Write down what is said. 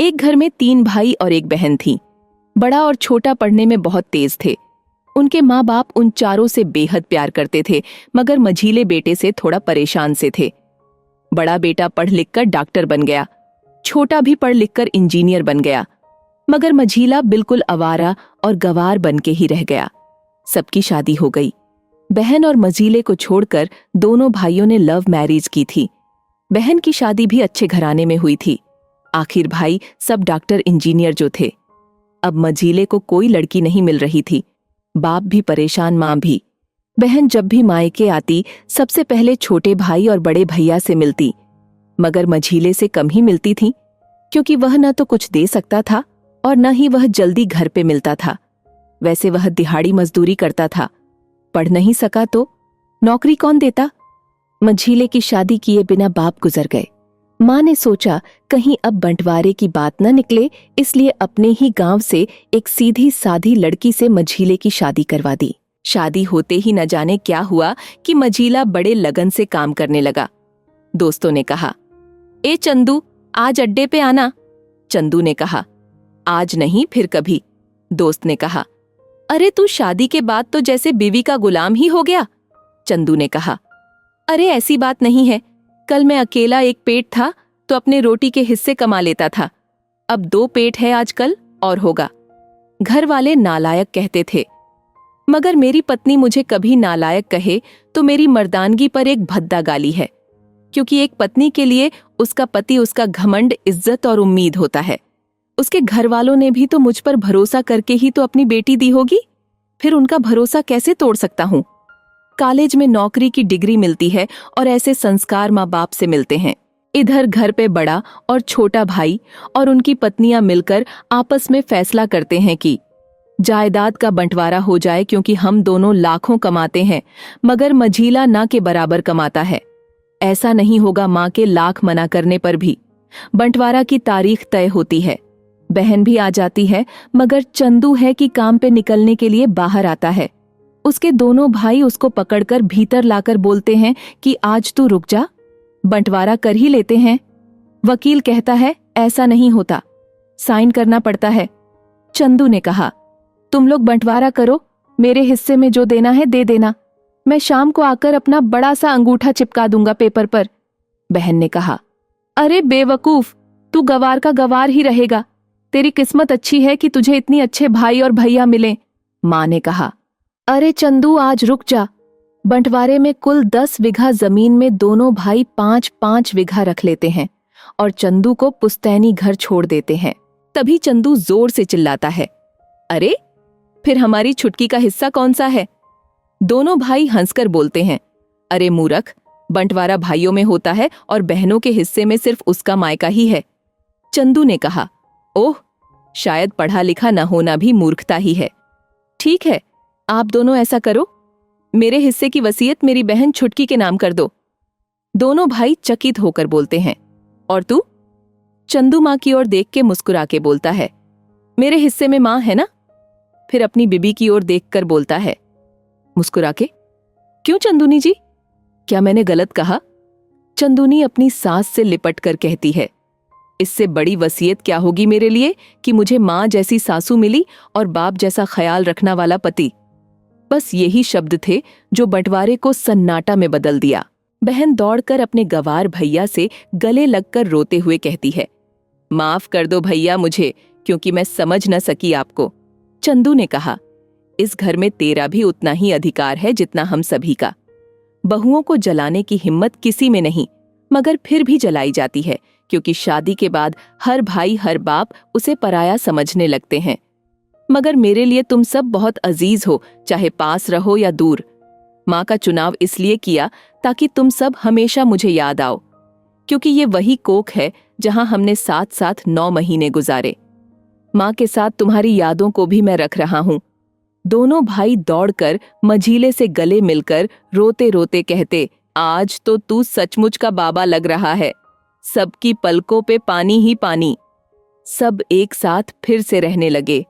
एक घर में 3 भाई और एक बहन थी। बड़ा और छोटा पढ़ने में बहुत तेज थे। उनके माँ बाप उन चारों से बेहद प्यार करते थे, मगर मझीले बेटे से थोड़ा परेशान से थे। बड़ा बेटा पढ़ लिख कर डॉक्टर बन गया, छोटा भी पढ़ लिख कर इंजीनियर बन गया, मगर मझीला बिल्कुल आवारा और गवार बन के ही रह गया। सबकी शादी हो गई। बहन और मझीले को छोड़कर दोनों भाइयों ने लव मैरिज की थी। बहन की शादी भी अच्छे घराने में हुई थी। आखिर भाई सब डॉक्टर इंजीनियर जो थे। अब मझीले को कोई लड़की नहीं मिल रही थी। बाप भी परेशान, माँ भी। बहन जब भी मायके आती सबसे पहले छोटे भाई और बड़े भैया से मिलती, मगर मझीले से कम ही मिलती थी, क्योंकि वह न तो कुछ दे सकता था और न ही वह जल्दी घर पे मिलता था। वैसे वह दिहाड़ी मजदूरी करता था, पढ़ नहीं सका तो नौकरी कौन देता। मझीले की शादी किए बिना बाप गुजर गए। माँ ने सोचा कहीं अब बंटवारे की बात न निकले, इसलिए अपने ही गांव से एक सीधी साधी लड़की से मझीले की शादी करवा दी। शादी होते ही न जाने क्या हुआ कि मझीला बड़े लगन से काम करने लगा। दोस्तों ने कहा, ए चंदू, आज अड्डे पे आना। चंदू ने कहा, आज नहीं फिर कभी। दोस्त ने कहा, अरे तू शादी के बाद तो जैसे बीवी का गुलाम ही हो गया। चंदू ने कहा, अरे ऐसी बात नहीं है, कल मैं अकेला एक पेट था तो अपने रोटी के हिस्से कमा लेता था, अब 2 पेट है आजकल और होगा। घर वाले नालायक कहते थे, मगर मेरी पत्नी मुझे कभी नालायक कहे तो मेरी मर्दानगी पर एक भद्दा गाली है, क्योंकि एक पत्नी के लिए उसका पति उसका घमंड, इज्जत और उम्मीद होता है। उसके घर वालों ने भी तो मुझ पर भरोसा करके ही तो अपनी बेटी दी होगी, फिर उनका भरोसा कैसे तोड़ सकता हूँ। कॉलेज में नौकरी की डिग्री मिलती है और ऐसे संस्कार माँ बाप से मिलते हैं। इधर घर पे बड़ा और छोटा भाई और उनकी पत्नियां मिलकर आपस में फैसला करते हैं कि जायदाद का बंटवारा हो जाए, क्योंकि हम दोनों लाखों कमाते हैं मगर मझीला ना के बराबर कमाता है। ऐसा नहीं होगा। माँ के लाख मना करने पर भी बंटवारा की तारीख तय होती है। बहन भी आ जाती है, मगर चंदू है कि काम पे निकलने के लिए बाहर आता है। उसके दोनों भाई उसको पकड़कर भीतर लाकर बोलते हैं कि आज तू रुक जा, बंटवारा कर ही लेते हैं। वकील कहता है ऐसा नहीं होता, साइन करना पड़ता है। चंदू ने कहा, तुम लोग बंटवारा करो, मेरे हिस्से में जो देना है दे देना, मैं शाम को आकर अपना बड़ा सा अंगूठा चिपका दूंगा पेपर पर। बहन ने कहा, अरे बेवकूफ, तू गवार का गवार ही रहेगा, तेरी किस्मत अच्छी है कि तुझे इतनी अच्छे भाई और भैया मिले। माँ ने कहा, अरे चंदू आज रुक जा, बंटवारे में कुल 10 बीघा जमीन में दोनों भाई 5-5 बीघा रख लेते हैं और चंदू को पुस्तैनी घर छोड़ देते हैं। तभी चंदू जोर से चिल्लाता है, अरे फिर हमारी छुटकी का हिस्सा कौन सा है। दोनों भाई हंसकर बोलते हैं, अरे मूर्ख, बंटवारा भाइयों में होता है और बहनों के हिस्से में सिर्फ उसका मायका ही है। चंदू ने कहा, ओह, शायद पढ़ा लिखा न होना भी मूर्खता ही है। ठीक है, आप दोनों ऐसा करो, मेरे हिस्से की वसीयत मेरी बहन छुटकी के नाम कर दो। दोनों भाई चकित होकर बोलते हैं, और तू? चंदू माँ की ओर देख के मुस्कुरा के बोलता है, मेरे हिस्से में माँ है ना। फिर अपनी बीबी की ओर देखकर बोलता है मुस्कुरा के, क्यों चंदूनी जी, क्या मैंने गलत कहा। चंदूनी अपनी सास से लिपट कर कहती है, इससे बड़ी वसीयत क्या होगी मेरे लिए कि मुझे माँ जैसी सासू मिली और बाप जैसा ख्याल रखना वाला पति। बस यही शब्द थे जो बंटवारे को सन्नाटा में बदल दिया। बहन दौड़कर अपने गवार भैया से गले लगकर रोते हुए कहती है, माफ कर दो भैया मुझे, क्योंकि मैं समझ न सकी आपको। चंदू ने कहा, इस घर में तेरा भी उतना ही अधिकार है जितना हम सभी का। बहुओं को जलाने की हिम्मत किसी में नहीं, मगर फिर भी जलाई जाती है, क्योंकि शादी के बाद हर भाई हर बाप उसे पराया समझने लगते हैं। मगर मेरे लिए तुम सब बहुत अजीज हो, चाहे पास रहो या दूर। माँ का चुनाव इसलिए किया ताकि तुम सब हमेशा मुझे याद आओ, क्योंकि ये वही कोख है जहां हमने साथ साथ 9 महीने गुजारे। माँ के साथ तुम्हारी यादों को भी मैं रख रहा हूँ। दोनों भाई दौड़कर मझीले से गले मिलकर रोते रोते कहते, आज तो तू सचमुच का बाबा लग रहा है, सबकी पलकों पे पानी ही पानी। सब एक साथ फिर से रहने लगे।